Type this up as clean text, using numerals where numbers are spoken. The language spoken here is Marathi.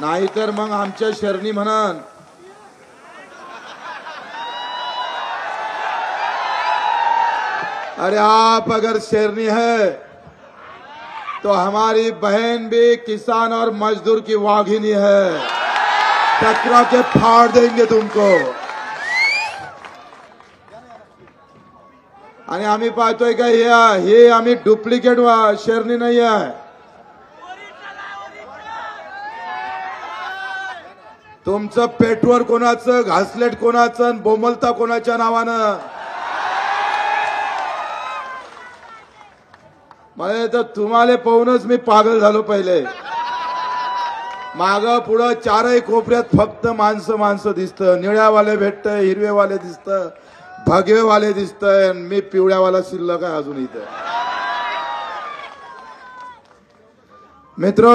नाहीतर मग आमच्या शरणी म्हणन अरे आप अगर शेरनी है तो हमारी बहन भी किसान और मजदूर की वाघिनी है, टकरा के फाड़ देंगे तुमको। आणि आम्ही पाहतोय का हे आम्ही डुप्लिकेट शेरनी नाही आहे। तुमचं पेटवर कोणाचं, घासलेट कोणाचं, बोमलता कोणाच्या नावानं। मला तर तुम्हाला पाहूनच मी पागल झालो। पहिले माग पुढं चारही कोपऱ्यात फक्त माणसं दिसतं, निळ्यावाले भेटतंय, हिरवेवाले दिसतं, भगवेवाले दिसतंय, मी पिवळ्यावाला शिल्लक आहे अजून इथं। मित्र